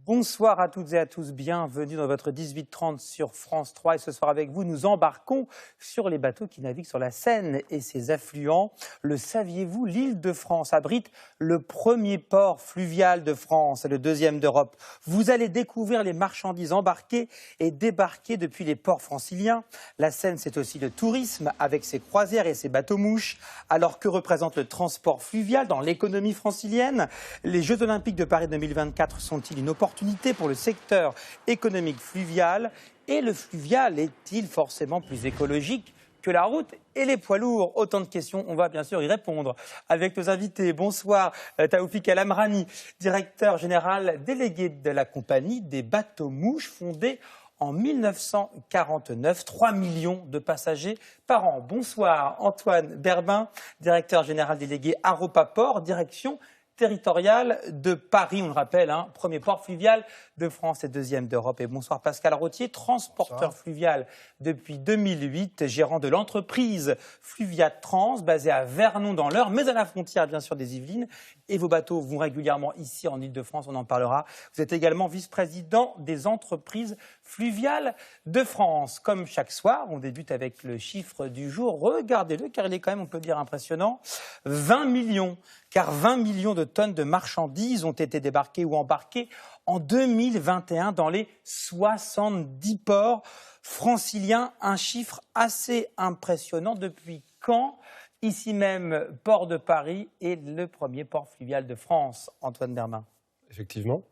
Bonsoir à toutes et à tous, bienvenue dans votre 18h30 sur France 3 et ce soir avec vous nous embarquons sur les bateaux qui naviguent sur la Seine et ses affluents. Le saviez-vous, l'Île-de-France abrite le premier port fluvial de France et le deuxième d'Europe. Vous allez découvrir les marchandises embarquées et débarquées depuis les ports franciliens. La Seine, c'est aussi le tourisme avec ses croisières et ses bateaux-mouches. Alors que représente le transport fluvial dans l'économie francilienne? Les Jeux Olympiques de Paris 2024 sont-ils une opportunité pour le secteur économique fluvial? Et le fluvial est-il forcément plus écologique que la route et les poids lourds? Autant de questions, on va bien sûr y répondre avec nos invités. Bonsoir Taoufik El Amrani, directeur général délégué de la compagnie des bateaux-mouches fondée en 1949, 3 millions de passagers par an. Bonsoir Antoine Berbin, directeur général délégué Aropaport, direction territoriale de Paris, on le rappelle, premier port fluvial de France et deuxième d'Europe. Et bonsoir Pascal Rottier, transporteur fluvial depuis 2008, gérant de l'entreprise Fluviatrans, basée à Vernon dans l'Eure, mais à la frontière bien sûr des Yvelines. Et vos bateaux vont régulièrement ici en Île-de-France, on en parlera. Vous êtes également vice-président des entreprises fluviales de France. Comme chaque soir, on débute avec le chiffre du jour. Regardez-le car il est quand même, on peut dire, impressionnant. 20 millions. Car 20 millions de tonnes de marchandises ont été débarquées ou embarquées en 2021 dans les 70 ports franciliens. Un chiffre assez impressionnant. Depuis quand, ici même, port de Paris est le premier port fluvial de France? Antoine Berbin. Effectivement.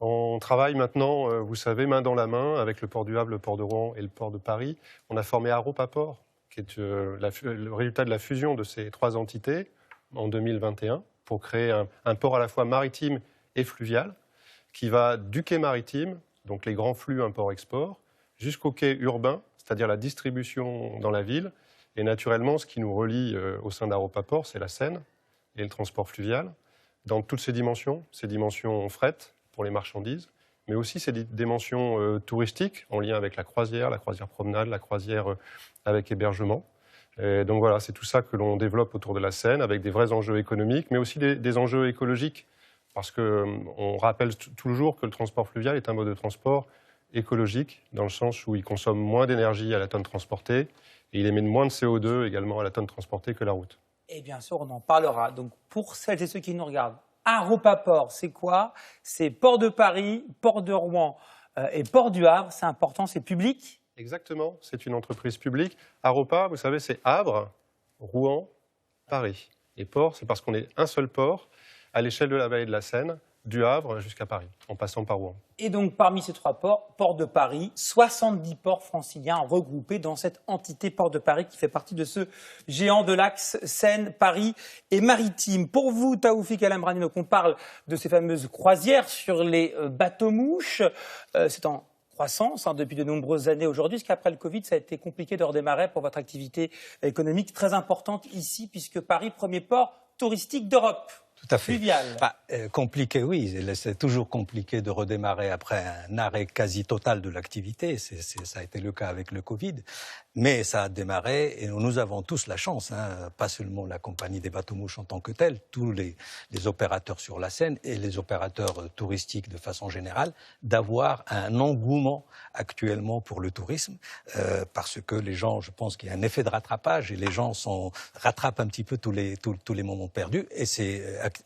On travaille maintenant, vous savez, main dans la main avec le port du Havre, le port de Rouen et le port de Paris. On a formé Aropaport, qui est le résultat de la fusion de ces trois entités en 2021 pour créer un port à la fois maritime et fluvial qui va du quai maritime, donc les grands flux import-export, jusqu'au quai urbain, c'est-à-dire la distribution dans la ville. Et naturellement, ce qui nous relie au sein d'Aropaport, c'est la Seine et le transport fluvial dans toutes ses dimensions fret pour les marchandises, mais aussi ces dimensions touristiques en lien avec la croisière promenade, la croisière avec hébergement. Et donc voilà, c'est tout ça que l'on développe autour de la Seine avec des vrais enjeux économiques, mais aussi des enjeux écologiques, parce qu'on rappelle toujours que le transport fluvial est un mode de transport écologique, dans le sens où il consomme moins d'énergie à la tonne transportée, et il émet moins de CO2 également à la tonne transportée que la route. Et bien sûr, on en parlera. Donc pour celles et ceux qui nous regardent, Aropaport, c'est quoi? C'est port de Paris, port de Rouen et port du Havre. C'est important, c'est public? Exactement, c'est une entreprise publique. Aropa, vous savez, c'est Havre, Rouen, Paris. Et port, c'est parce qu'on est un seul port à l'échelle de la vallée de la Seine, du Havre jusqu'à Paris, en passant par Rouen. Et donc, parmi ces trois ports, port de Paris, 70 ports franciliens regroupés dans cette entité port de Paris qui fait partie de ce géant de l'axe Seine, Paris et maritime. Pour vous, Taoufik El Amrani, donc on parle de ces fameuses croisières sur les bateaux-mouches. C'est en croissance depuis de nombreuses années aujourd'hui, parce qu'après le Covid, ça a été compliqué de redémarrer pour votre activité économique très importante ici, puisque Paris, premier port touristique d'Europe. Tout à fait. Fluvial. Compliqué, oui. C'est toujours compliqué de redémarrer après un arrêt quasi total de l'activité. Ça a été le cas avec le Covid. Mais ça a démarré et nous avons tous la chance, pas seulement la compagnie des bateaux-mouches en tant que telle, tous les opérateurs sur la Seine et les opérateurs touristiques de façon générale, d'avoir un engouement actuellement pour le tourisme, parce que les gens, je pense qu'il y a un effet de rattrapage et les gens rattrapent un petit peu tous les moments perdus et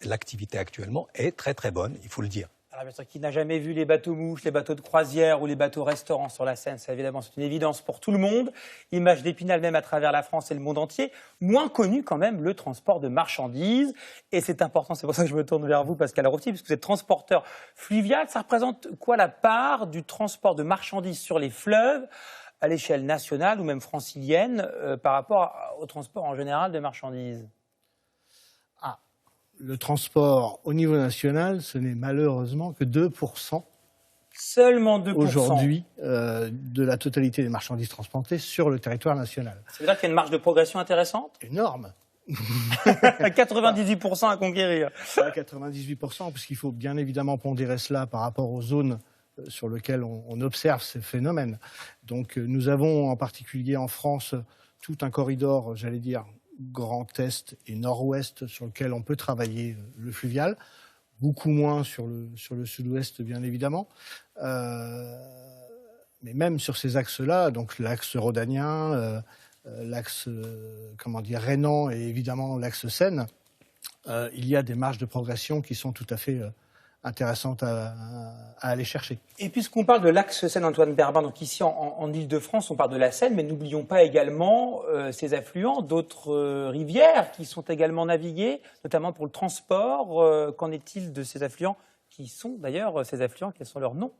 l'activité actuellement est très très bonne, il faut le dire. Alors bien sûr, qui n'a jamais vu les bateaux-mouches, les bateaux de croisière ou les bateaux-restaurants sur la Seine, ça évidemment c'est une évidence pour tout le monde. Image d'Épinal même à travers la France et le monde entier. Moins connu quand même le transport de marchandises. Et c'est important, c'est pour ça que je me tourne vers vous Pascal Rottier, puisque vous êtes transporteur fluvial. Ça représente quoi la part du transport de marchandises sur les fleuves à l'échelle nationale ou même francilienne par rapport au transport en général de marchandises? Le transport au niveau national, ce n'est malheureusement que 2%. Seulement 2%. Aujourd'hui, de la totalité des marchandises transportées sur le territoire national. C'est-à-dire qu'il y a une marge de progression intéressante? Énorme. 98% à conquérir. 98%, puisqu'il faut bien évidemment pondérer cela par rapport aux zones sur lesquelles on observe ces phénomènes. Donc nous avons en particulier en France tout un corridor, j'allais dire, Grand Est et Nord-Ouest sur lequel on peut travailler le fluvial. beaucoup moins sur le sud-ouest, bien évidemment. Mais même sur ces axes-là, donc l'axe rhodanien, l'axe rhénan et évidemment l'axe Seine, il y a des marges de progression qui sont tout à fait intéressantes à aller chercher. Et puisqu'on parle de l'axe Seine-Antoine Berben, donc ici en Ile-de-France, on parle de la Seine, mais n'oublions pas également ses affluents, d'autres rivières qui sont également naviguées, notamment pour le transport. Qu'en est-il de ces affluents qui sont d'ailleurs ces affluents? Quels sont leurs noms?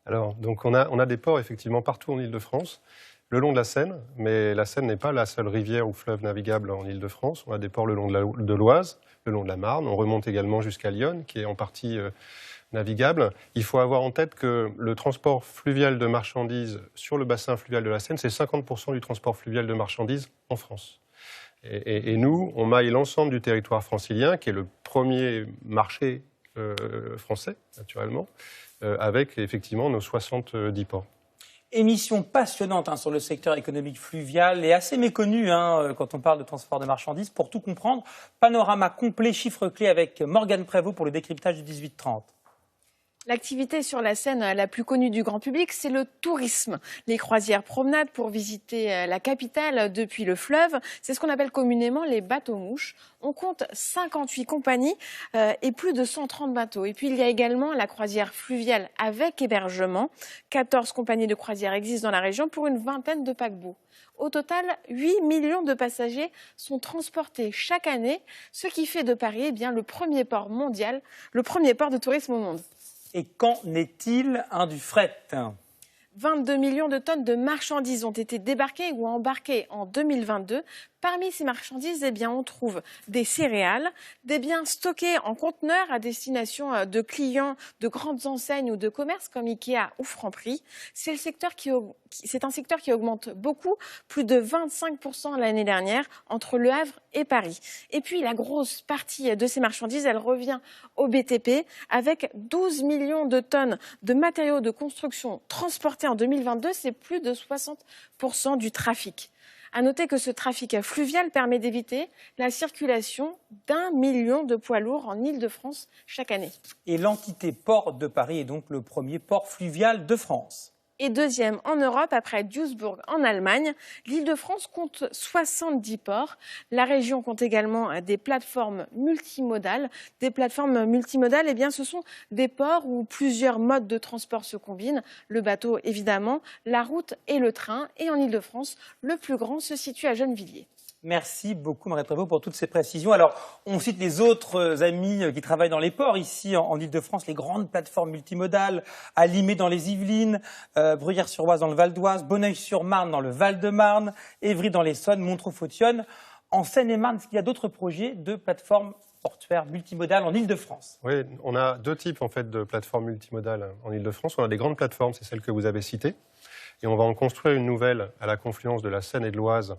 Alors, donc on a des ports effectivement partout en Ile-de-France, le long de la Seine, mais la Seine n'est pas la seule rivière ou fleuve navigable en Ile-de-France. On a des ports le long de l'Oise, le long de la Marne. On remonte également jusqu'à Lyon, qui est en partie navigable. Il faut avoir en tête que le transport fluvial de marchandises sur le bassin fluvial de la Seine, c'est 50% du transport fluvial de marchandises en France. Et nous, on maille l'ensemble du territoire francilien, qui est le premier marché français, naturellement, avec effectivement nos 70 ports. Émission passionnante sur le secteur économique fluvial et assez méconnue quand on parle de transport de marchandises. Pour tout comprendre, panorama complet, chiffres clés avec Morgane Prévost pour le décryptage du 18-30. L'activité sur la Seine la plus connue du grand public, c'est le tourisme. Les croisières promenades pour visiter la capitale depuis le fleuve, c'est ce qu'on appelle communément les bateaux-mouches. On compte 58 compagnies et plus de 130 bateaux. Et puis il y a également la croisière fluviale avec hébergement. 14 compagnies de croisière existent dans la région pour une vingtaine de paquebots. Au total, 8 millions de passagers sont transportés chaque année, ce qui fait de Paris le premier port mondial, le premier port de tourisme au monde. Et qu'en est-il du fret? 22 millions de tonnes de marchandises ont été débarquées ou embarquées en 2022. Parmi ces marchandises, on trouve des céréales, des biens stockés en conteneurs à destination de clients de grandes enseignes ou de commerces comme Ikea ou Franprix. C'est un secteur qui augmente beaucoup, plus de 25% l'année dernière entre Le Havre et Paris. Et puis la grosse partie de ces marchandises, elle revient au BTP avec 12 millions de tonnes de matériaux de construction transportés en 2022. C'est plus de 60% du trafic. À noter que ce trafic fluvial permet d'éviter la circulation d'1 million de poids lourds en Ile-de-France chaque année. Et l'entité Port de Paris est donc le premier port fluvial de France. Et deuxième en Europe, après Duisbourg en Allemagne, l'Île-de-France compte 70 ports. La région compte également des plateformes multimodales. Des plateformes multimodales, ce sont des ports où plusieurs modes de transport se combinent. Le bateau, évidemment, la route et le train. Et en Île-de-France, le plus grand se situe à Gennevilliers. Merci beaucoup, Morgane Prévost, pour toutes ces précisions. Alors, on cite les autres amis qui travaillent dans les ports ici en Ile-de-France, les grandes plateformes multimodales, à Limay dans les Yvelines, Bruyères-sur-Oise dans le Val d'Oise, Bonneuil-sur-Marne dans le Val-de-Marne, Évry dans l'Essonne, Montreux-Fautillonne. En Seine-et-Marne, est-ce qu'il y a d'autres projets de plateformes portuaires multimodales en Ile-de-France? Oui, on a deux types en fait de plateformes multimodales en Ile-de-France. On a des grandes plateformes, c'est celles que vous avez citées, et on va en construire une nouvelle à la confluence de la Seine et de l'Oise,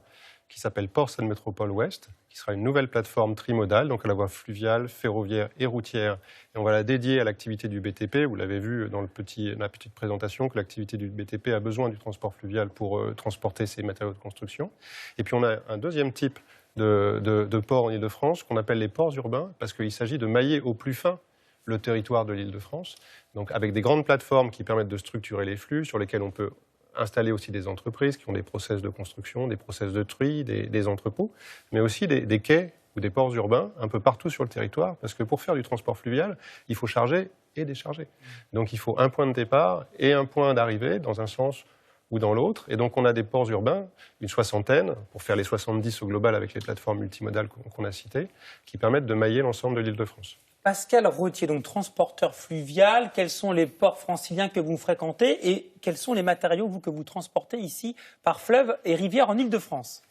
qui s'appelle Port Seine Métropole Ouest, qui sera une nouvelle plateforme trimodale, donc à la fois fluviale, ferroviaire et routière. Et on va la dédier à l'activité du BTP. Vous l'avez vu dans la petite présentation que l'activité du BTP a besoin du transport fluvial pour transporter ses matériaux de construction. Et puis on a un deuxième type de ports en Ile-de-France qu'on appelle les ports urbains, parce qu'il s'agit de mailler au plus fin le territoire de l'Île-de-France, donc avec des grandes plateformes qui permettent de structurer les flux, sur lesquels on peut installer aussi des entreprises qui ont des process de construction, des process de tri, des entrepôts, mais aussi des quais ou des ports urbains un peu partout sur le territoire, parce que pour faire du transport fluvial, il faut charger et décharger. Donc il faut un point de départ et un point d'arrivée dans un sens ou dans l'autre. Et donc on a des ports urbains, une soixantaine, pour faire les 70 au global avec les plateformes multimodales qu'on a citées, qui permettent de mailler l'ensemble de l'Île-de-France. Pascal Rottier, donc transporteur fluvial, quels sont les ports franciliens que vous fréquentez et quels sont les matériaux que vous transportez ici par fleuve et rivière en Île-de-France?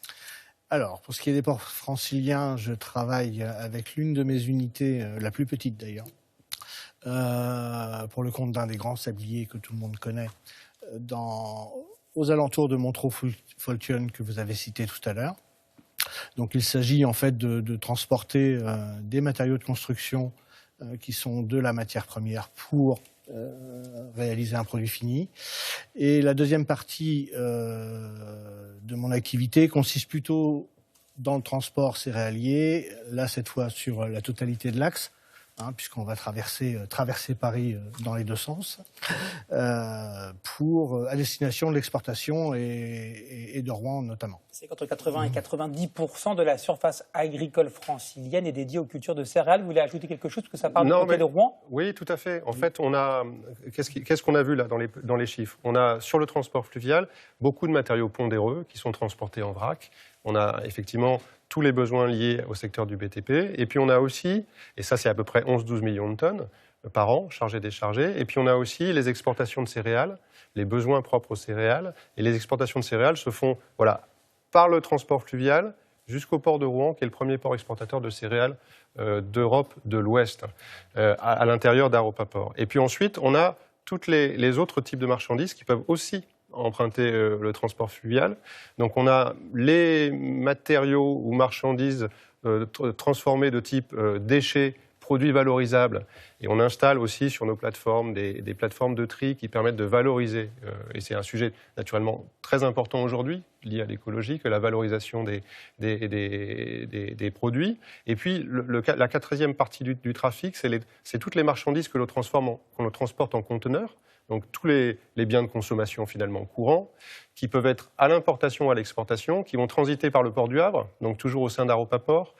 Alors, pour ce qui est des ports franciliens, je travaille avec l'une de mes unités, la plus petite d'ailleurs, pour le compte d'un des grands sabliers que tout le monde connaît, aux alentours de Montreux-Fautillonne que vous avez cité tout à l'heure. Donc il s'agit en fait de transporter des matériaux de construction qui sont de la matière première pour réaliser un produit fini. Et la deuxième partie de mon activité consiste plutôt dans le transport céréalier, là cette fois sur la totalité de l'axe, puisqu'on va traverser Paris dans les deux sens, à destination de l'exportation et de Rouen notamment. C'est qu'entre 80 et 90% de la surface agricole francilienne est dédiée aux cultures de céréales. Vous voulez ajouter quelque chose, parce que ça parle du côté de Rouen? Oui, tout à fait. En fait, qu'est-ce qu'on a vu là dans les chiffres? On a, sur le transport fluvial, beaucoup de matériaux pondéreux qui sont transportés en vrac. On a effectivement tous les besoins liés au secteur du BTP. Et puis on a aussi, et ça c'est à peu près 11-12 millions de tonnes par an, chargées, déchargées. Et puis on a aussi les exportations de céréales, les besoins propres aux céréales. Et les exportations de céréales se font par le transport fluvial jusqu'au port de Rouen, qui est le premier port exportateur de céréales d'Europe de l'Ouest, à l'intérieur d'Aropaport. Et puis ensuite, on a tous les autres types de marchandises qui peuvent aussi emprunter le transport fluvial. Donc on a les matériaux ou marchandises transformés de type déchets, produits valorisables. Et on installe aussi sur nos plateformes des plateformes de tri qui permettent de valoriser. Et c'est un sujet naturellement très important aujourd'hui, lié à l'écologie, que la valorisation des produits. Et puis la quatrième partie du trafic, c'est toutes les marchandises que l'on transporte en conteneurs. Donc tous les biens de consommation finalement courants, qui peuvent être à l'importation ou à l'exportation, qui vont transiter par le port du Havre, donc toujours au sein d'Aropaport,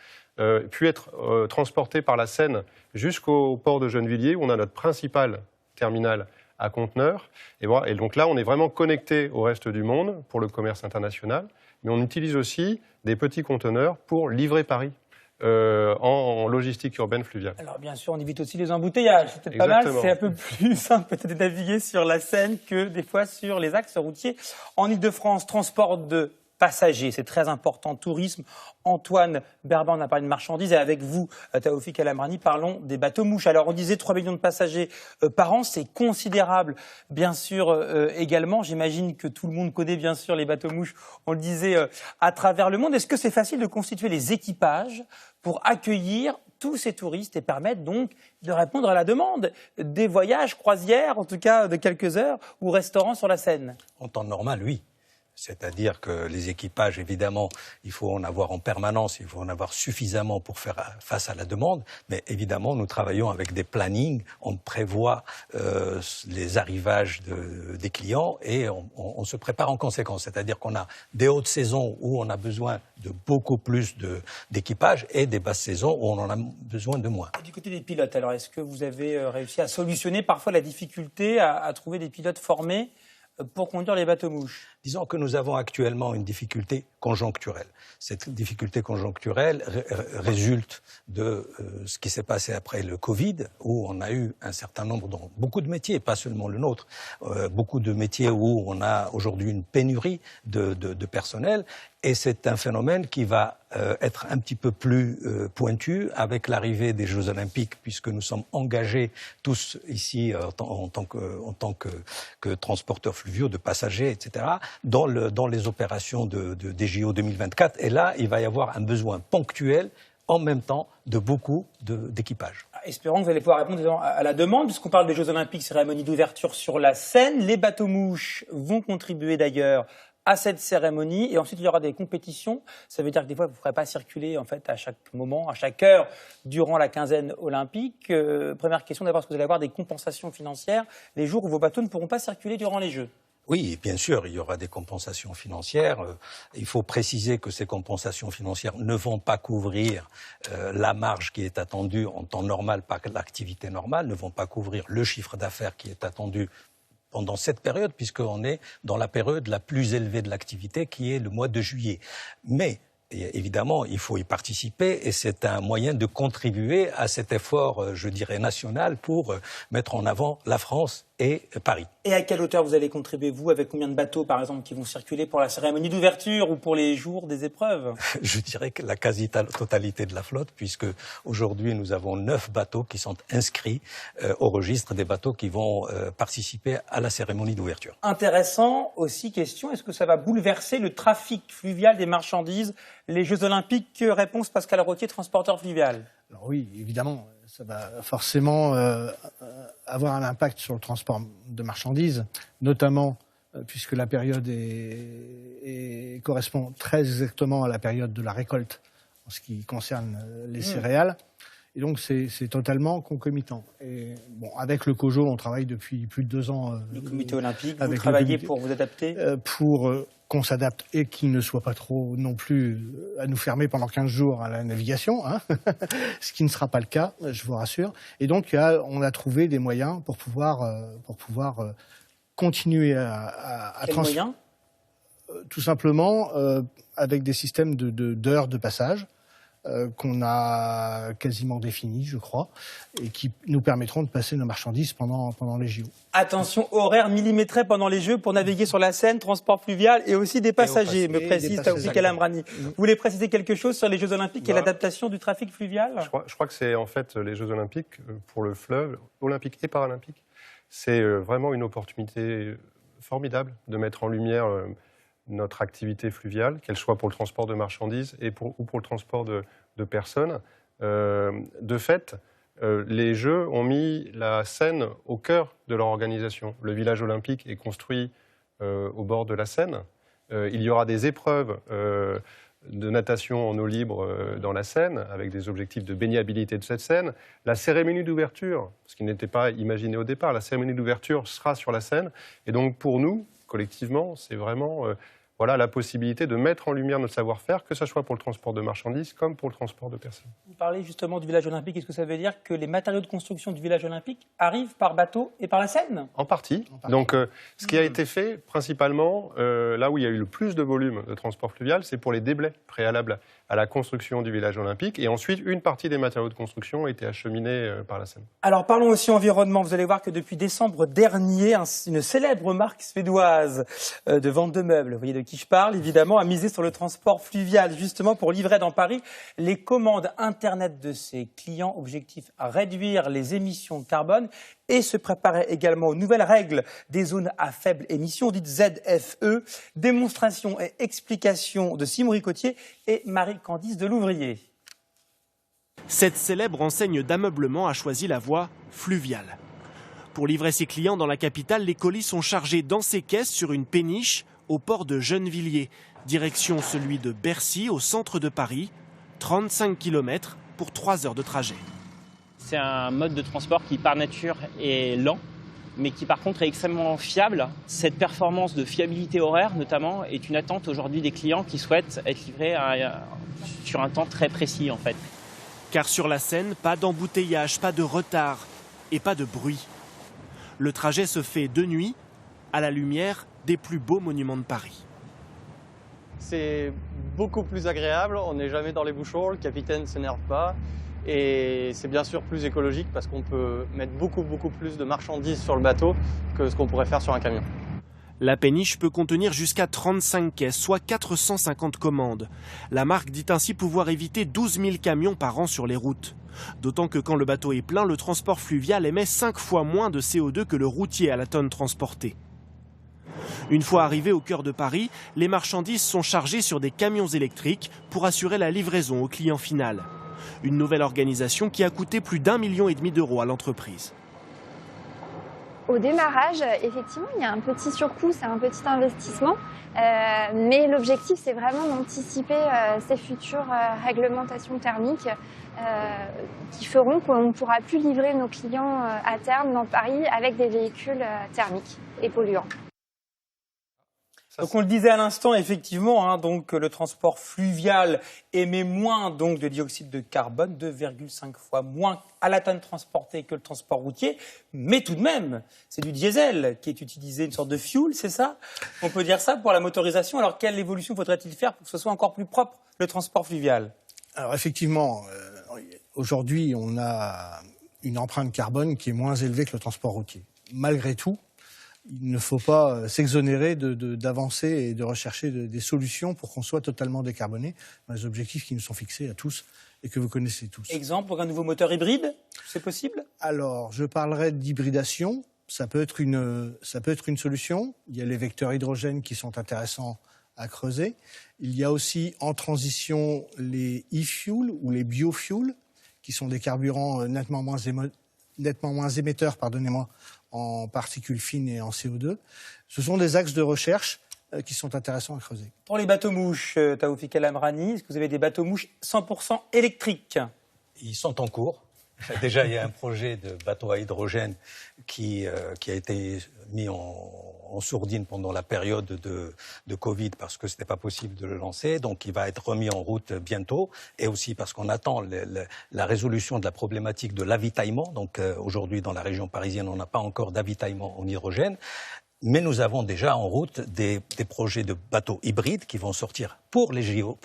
puis être transportés par la Seine jusqu'au port de Gennevilliers, où on a notre principal terminal à conteneurs. Et donc là, on est vraiment connecté au reste du monde pour le commerce international, mais on utilise aussi des petits conteneurs pour livrer Paris. En logistique urbaine fluviale. Alors bien sûr, on évite aussi les embouteillages, c'est peut-être pas mal, c'est un peu plus simple peut-être de naviguer sur la Seine que des fois sur les axes routiers. En Ile-de-France, transport de passagers, c'est très important, tourisme. Antoine Berban, on a parlé de marchandises, et avec vous, Taoufik El-Amrani, parlons des bateaux-mouches. Alors on disait 3 millions de passagers par an, c'est considérable, bien sûr, également. J'imagine que tout le monde connaît bien sûr les bateaux-mouches, on le disait, à travers le monde. Est-ce que c'est facile de constituer les équipages pour accueillir tous ces touristes et permettre donc de répondre à la demande des voyages, croisières, en tout cas de quelques heures, ou restaurants sur la Seine? En temps normal, oui. C'est-à-dire que les équipages, évidemment, il faut en avoir en permanence, il faut en avoir suffisamment pour faire face à la demande. Mais évidemment, nous travaillons avec des plannings, on prévoit les arrivages des clients et on se prépare en conséquence. C'est-à-dire qu'on a des hautes saisons où on a besoin de beaucoup plus d'équipages et des basses saisons où on en a besoin de moins. Et du côté des pilotes, alors est-ce que vous avez réussi à solutionner parfois la difficulté à trouver des pilotes formés pour conduire les bateaux-mouches? Disons que nous avons actuellement une difficulté conjoncturelle. Cette difficulté conjoncturelle résulte de ce qui s'est passé après le Covid, où on a eu un certain nombre, dans beaucoup de métiers, pas seulement le nôtre, beaucoup de métiers où on a aujourd'hui une pénurie de personnel. Et c'est un phénomène qui va être un petit peu plus pointu avec l'arrivée des Jeux Olympiques, puisque nous sommes engagés tous ici en tant que transporteurs fluviaux, de passagers, etc., dans les opérations des JO 2024. Et là, il va y avoir un besoin ponctuel, en même temps, de beaucoup d'équipages. Espérons que vous allez pouvoir répondre à la demande, puisqu'on parle des Jeux Olympiques, cérémonie d'ouverture sur la Seine. Les bateaux-mouches vont contribuer d'ailleurs à cette cérémonie, et ensuite il y aura des compétitions. Ça veut dire que des fois vous ne pourrez pas circuler en fait à chaque moment, à chaque heure durant la quinzaine olympique. Première question d'abord, est-ce que vous allez avoir des compensations financières les jours où vos bateaux ne pourront pas circuler durant les Jeux? Oui, bien sûr, il y aura des compensations financières. Il faut préciser que ces compensations financières ne vont pas couvrir la marge qui est attendue en temps normal par l'activité normale, ne vont pas couvrir le chiffre d'affaires qui est attendu pendant cette période, puisqu'on est dans la période la plus élevée de l'activité, qui est le mois de juillet. Mais évidemment, il faut y participer et c'est un moyen de contribuer à cet effort, je dirais, national pour mettre en avant la France et Paris. Et à quelle hauteur vous allez contribuer, vous, avec combien de bateaux, par exemple, qui vont circuler pour la cérémonie d'ouverture ou pour les jours des épreuves? Je dirais que la quasi-totalité de la flotte, puisque aujourd'hui nous avons 9 bateaux qui sont inscrits au registre des bateaux qui vont participer à la cérémonie d'ouverture. Intéressant aussi, question, est-ce que ça va bouleverser le trafic fluvial des marchandises, les Jeux Olympiques? Réponse Pascal Rottier, transporteur fluvial. Alors oui, évidemment, ça va forcément avoir un impact sur le transport de marchandises, notamment puisque la période correspond très exactement à la période de la récolte en ce qui concerne les céréales. Et donc, c'est totalement concomitant. Et bon, avec le COJO, on travaille depuis plus de 2 ans. Le comité olympique, vous avec travaillez pour vous adapter pour qu'on s'adapte et qu'il ne soit pas trop non plus à nous fermer pendant 15 jours à la navigation, hein ce qui ne sera pas le cas, je vous rassure. Et donc, on a trouvé des moyens pour pouvoir continuer à Quels moyens? Tout simplement avec des systèmes d'heures de passage qu'on a quasiment définis, je crois, et qui nous permettront de passer nos marchandises pendant les JO. Attention, horaire millimétré pendant les Jeux pour naviguer sur la Seine, transport fluvial et aussi des passagers, me précise Taoufik El Amrani. Vous voulez préciser quelque chose sur les Jeux Olympiques et l'adaptation du trafic fluvial? Je crois que c'est en fait les Jeux Olympiques pour le fleuve, olympique et paralympique. C'est vraiment une opportunité formidable de mettre en lumière notre activité fluviale, qu'elle soit pour le transport de marchandises ou pour le transport de personnes. De fait, les Jeux ont mis la Seine au cœur de leur organisation. Le village olympique est construit au bord de la Seine. Il y aura des épreuves de natation en eau libre dans la Seine, avec des objectifs de baignabilité de cette Seine. La cérémonie d'ouverture, ce qui n'était pas imaginé au départ, la cérémonie d'ouverture sera sur la Seine. Et donc pour nous, collectivement, c'est vraiment la possibilité de mettre en lumière notre savoir-faire, que ce soit pour le transport de marchandises comme pour le transport de personnes. Vous parlez justement du village olympique. Est-ce que ça veut dire que les matériaux de construction du village olympique arrivent par bateau et par la Seine? En partie. Donc, ce qui a été fait, principalement, là où il y a eu le plus de volume de transport fluvial, c'est pour les déblais préalables à la construction du village olympique. Et ensuite, une partie des matériaux de construction a été acheminée par la Seine. Alors, parlons aussi environnement. Vous allez voir que depuis décembre dernier, une célèbre marque suédoise de vente de meubles, vous voyez de qui je parle, évidemment, a misé sur le transport fluvial, justement pour livrer dans Paris les commandes Internet de ses clients. Objectif à réduire les émissions de carbone et se préparer également aux nouvelles règles des zones à faible émission, dites ZFE. Démonstration et explication de Simon Ricotier et Marie-Candice Delouvrier. Cette célèbre enseigne d'ameublement a choisi la voie fluviale. Pour livrer ses clients dans la capitale, les colis sont chargés dans ses caisses sur une péniche au port de Gennevilliers. Direction celui de Bercy, au centre de Paris. 35 km pour 3 heures de trajet. C'est un mode de transport qui, par nature, est lent, mais qui, par contre, est extrêmement fiable. Cette performance de fiabilité horaire, notamment, est une attente aujourd'hui des clients qui souhaitent être livrés sur un temps très précis, en fait. Car sur la Seine, pas d'embouteillage, pas de retard et pas de bruit. Le trajet se fait de nuit, à la lumière des plus beaux monuments de Paris. C'est beaucoup plus agréable, on n'est jamais dans les bouchons, le capitaine ne s'énerve pas. Et c'est bien sûr plus écologique parce qu'on peut mettre beaucoup plus de marchandises sur le bateau que ce qu'on pourrait faire sur un camion. La péniche peut contenir jusqu'à 35 caisses, soit 450 commandes. La marque dit ainsi pouvoir éviter 12 000 camions par an sur les routes. D'autant que quand le bateau est plein, le transport fluvial émet 5 fois moins de CO2 que le routier à la tonne transportée. Une fois arrivés au cœur de Paris, les marchandises sont chargées sur des camions électriques pour assurer la livraison au client final. Une nouvelle organisation qui a coûté plus d'1,5 million d'euros à l'entreprise. Au démarrage, effectivement, il y a un petit surcoût, c'est un petit investissement, mais l'objectif, c'est vraiment d'anticiper ces futures réglementations thermiques qui feront qu'on ne pourra plus livrer nos clients à terme dans Paris avec des véhicules thermiques et polluants. Donc on le disait à l'instant, effectivement, donc le transport fluvial émet moins donc de dioxyde de carbone, 2,5 fois moins à la tonne transportée que le transport routier, mais tout de même, c'est du diesel qui est utilisé, une sorte de fuel, c'est ça? On peut dire ça pour la motorisation. Alors quelle évolution faudrait-il faire pour que ce soit encore plus propre, le transport fluvial? Alors effectivement, aujourd'hui, on a une empreinte carbone qui est moins élevée que le transport routier. Malgré tout, il ne faut pas s'exonérer d'avancer et de rechercher des solutions pour qu'on soit totalement décarboné dans les objectifs qui nous sont fixés à tous et que vous connaissez tous. Exemple, pour un nouveau moteur hybride, c'est possible? Alors, je parlerai d'hybridation. Ça peut être une solution. Il y a les vecteurs hydrogène qui sont intéressants à creuser. Il y a aussi en transition les e-fuels ou les biofuels, qui sont des carburants nettement moins émetteurs, en particules fines et en CO2. Ce sont des axes de recherche qui sont intéressants à creuser. Pour les bateaux-mouches, Taoufik El Amrani, est-ce que vous avez des bateaux-mouches 100% électriques? Ils sont en cours. Déjà, il y a un projet de bateau à hydrogène qui a été mis en sourdine pendant la période de Covid parce que ce n'était pas possible de le lancer. Donc, il va être remis en route bientôt. Et aussi parce qu'on attend la résolution de la problématique de l'avitaillement. Donc, aujourd'hui, dans la région parisienne, on n'a pas encore d'avitaillement en hydrogène. Mais nous avons déjà en route des projets de bateaux hybrides qui vont sortir pour les JO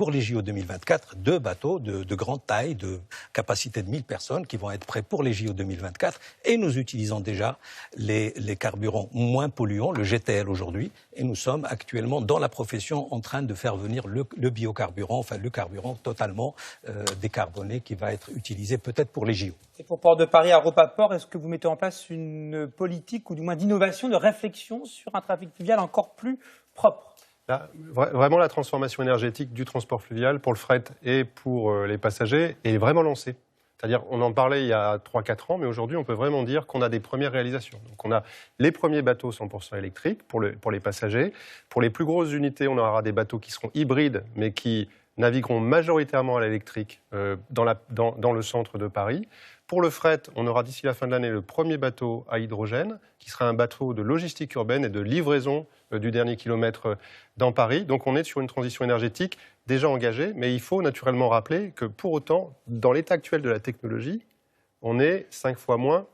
2024, 2 bateaux de grande taille, de capacité de 1000 personnes qui vont être prêts pour les JO 2024. Et nous utilisons déjà les carburants moins polluants, le GTL aujourd'hui. Et nous sommes actuellement dans la profession en train de faire venir le biocarburant, enfin le carburant totalement décarboné qui va être utilisé peut-être pour les JO. Et pour Port de Paris, Aropaport, est-ce que vous mettez en place une politique ou du moins d'innovation, de réflexion sur un trafic fluvial encore plus propre? Là, vraiment, la transformation énergétique du transport fluvial pour le fret et pour les passagers est vraiment lancée. C'est-à-dire, on en parlait il y a 3-4 ans, mais aujourd'hui, on peut vraiment dire qu'on a des premières réalisations. Donc, on a les premiers bateaux 100% électriques pour les passagers. Pour les plus grosses unités, on aura des bateaux qui seront hybrides, mais qui navigueront majoritairement à l'électrique dans le centre de Paris. Pour le fret, on aura d'ici la fin de l'année le premier bateau à hydrogène, qui sera un bateau de logistique urbaine et de livraison du dernier kilomètre dans Paris. Donc on est sur une transition énergétique déjà engagée, mais il faut naturellement rappeler que pour autant, dans l'état actuel de la technologie, on est 5 fois moins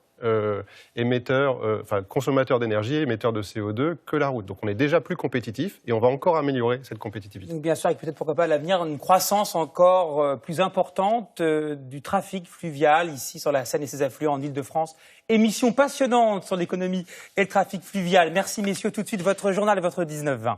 consommateur d'énergie, émetteur de CO2 que la route. Donc on est déjà plus compétitif et on va encore améliorer cette compétitivité. Donc bien sûr, avec peut-être pourquoi pas à l'avenir une croissance encore plus importante du trafic fluvial ici sur la Seine et ses affluents en Ile-de-France. Émission passionnante sur l'économie et le trafic fluvial. Merci messieurs, tout de suite votre journal et votre 19-20.